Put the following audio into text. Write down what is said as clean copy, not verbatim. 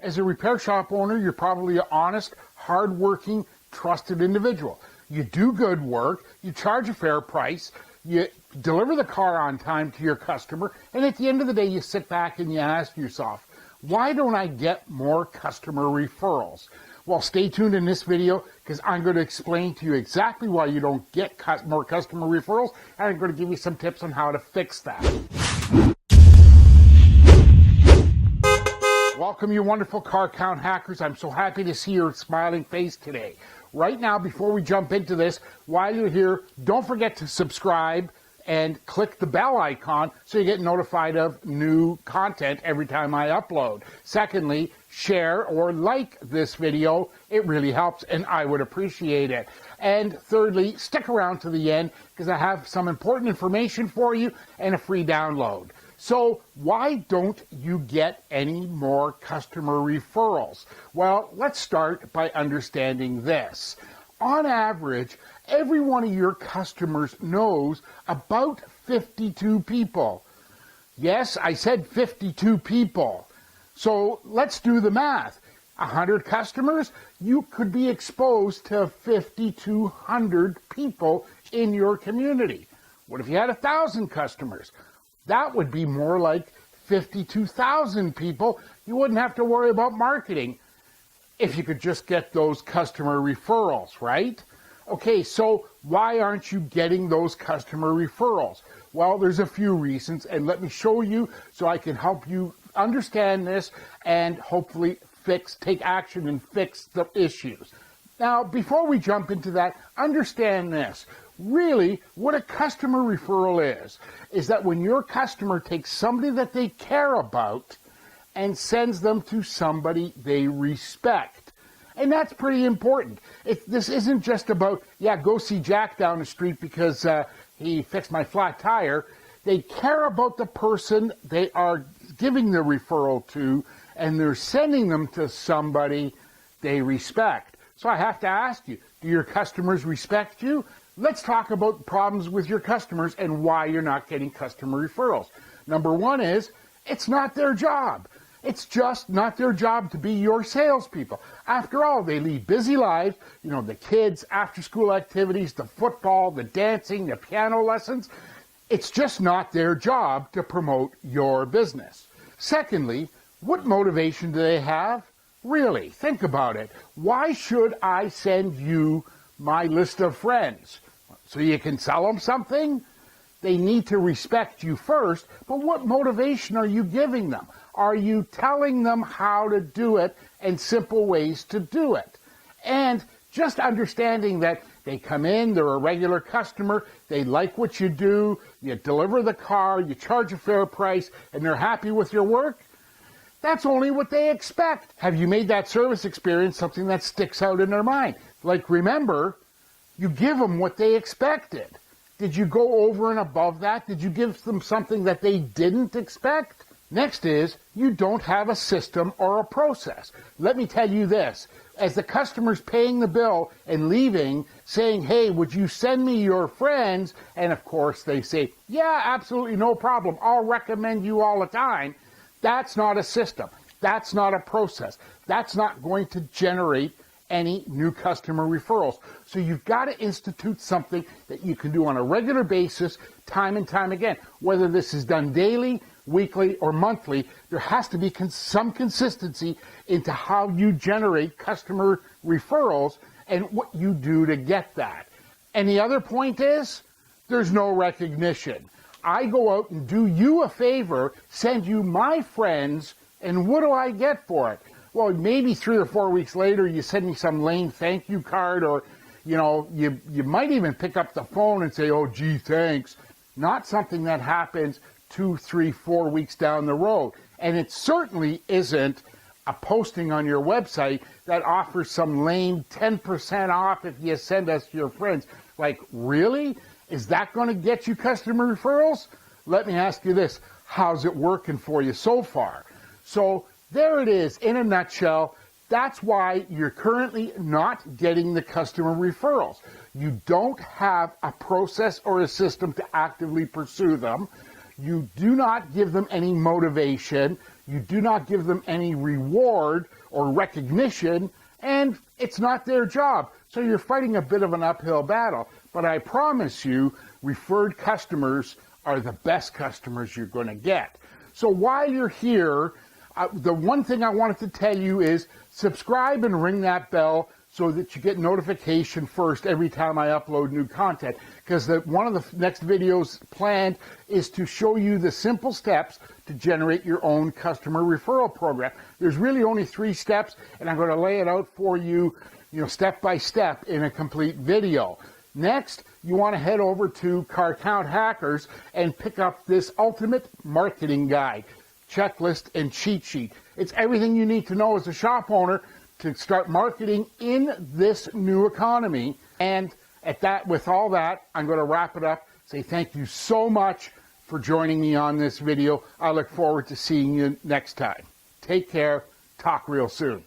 As a repair shop owner, you're probably an honest, hard-working, trusted individual. You do good work, you charge a fair price, you deliver the car on time to your customer, and at the end of the day, you sit back and you ask yourself, why don't I get more customer referrals? Well, stay tuned in this video because I'm going to explain to you exactly why you don't get more customer referrals, and I'm going to give you some tips on how to fix that. Welcome, you wonderful car count hackers. I'm so happy to see your smiling face today. Right now, before we jump into this, while you're here, don't forget to subscribe and click the bell icon so you get notified of new content every time I upload. Secondly, share or like this video. It really helps and I would appreciate it. And thirdly, stick around to the end because I have some important information for you and a free download. So why don't you get any more customer referrals? Well, let's start by understanding this. On average, every one of your customers knows about 52 people. Yes, I said 52 people. So let's do the math. 100 customers, you could be exposed to 5,200 people in your community. What if you had 1,000 customers? That would be more like 52,000 people. You wouldn't have to worry about marketing if you could just get those customer referrals, right? Okay, so why aren't you getting those customer referrals? Well, there's a few reasons, and let me show you so I can help you understand this and hopefully take action and fix the issues. Now, before we jump into that, understand this. Really, what a customer referral is that when your customer takes somebody that they care about and sends them to somebody they respect. And that's pretty important. This isn't just about, yeah, go see Jack down the street because he fixed my flat tire. They care about the person they are giving the referral to, and they're sending them to somebody they respect. So I have to ask you, do your customers respect you? Let's talk about problems with your customers and why you're not getting customer referrals. Number one is, it's not their job. It's just not their job to be your salespeople. After all, they lead busy lives, you know, the kids, after-school activities, the football, the dancing, the piano lessons. It's just not their job to promote your business. Secondly, what motivation do they have? Really, think about it. Why should I send you my list of friends? So you can sell them something? They need to respect you first, but what motivation are you giving them? Are you telling them how to do it and simple ways to do it? And just understanding that they come in, they're a regular customer, they like what you do, you deliver the car, you charge a fair price, and they're happy with your work, that's only what they expect. Have you made that service experience something that sticks out in their mind? Like, remember, you give them what they expected. Did you go over and above that? Did you give them something that they didn't expect? Next is, you don't have a system or a process. Let me tell you this. As the customer's paying the bill and leaving, saying, hey, would you send me your friends? And of course they say, yeah, absolutely no problem. I'll recommend you all the time. That's not a system. That's not a process. That's not going to generate any new customer referrals. So you've got to institute something that you can do on a regular basis, time and time again. Whether this is done daily, weekly, or monthly, there has to be some consistency into how you generate customer referrals and what you do to get that. And the other point is, there's no recognition. I go out and do you a favor, send you my friends, and what do I get for it? Well, maybe 3 or 4 weeks later, you send me some lame thank you card, or, you know, you might even pick up the phone and say, oh, gee, thanks. Not something that happens 2, 3, 4 weeks down the road. And it certainly isn't a posting on your website that offers some lame 10% off if you send us your friends. Like, really? Is that going to get you customer referrals? Let me ask you this. How's it working for you so far? So there it is in a nutshell. That's why you're currently not getting the customer referrals. You don't have a process or a system to actively pursue them. You do not give them any motivation. You do not give them any reward or recognition, and it's not their job. So you're fighting a bit of an uphill battle. But I promise you, referred customers are the best customers you're going to get. So while you're here, the one thing I wanted to tell you is subscribe and ring that bell so that you get notification first every time I upload new content. Because one of the next videos planned is to show you the simple steps to generate your own customer referral program. There's really only 3 steps, and I'm going to lay it out for you, step by step in a complete video. Next, you want to head over to Car Count Hackers and pick up this ultimate marketing guide, checklist, and cheat sheet. It's everything you need to know as a shop owner to start marketing in this new economy. And with all that, I'm going to wrap it up. Say thank you so much for joining me on this video. I look forward to seeing you next time. Take care. Talk real soon.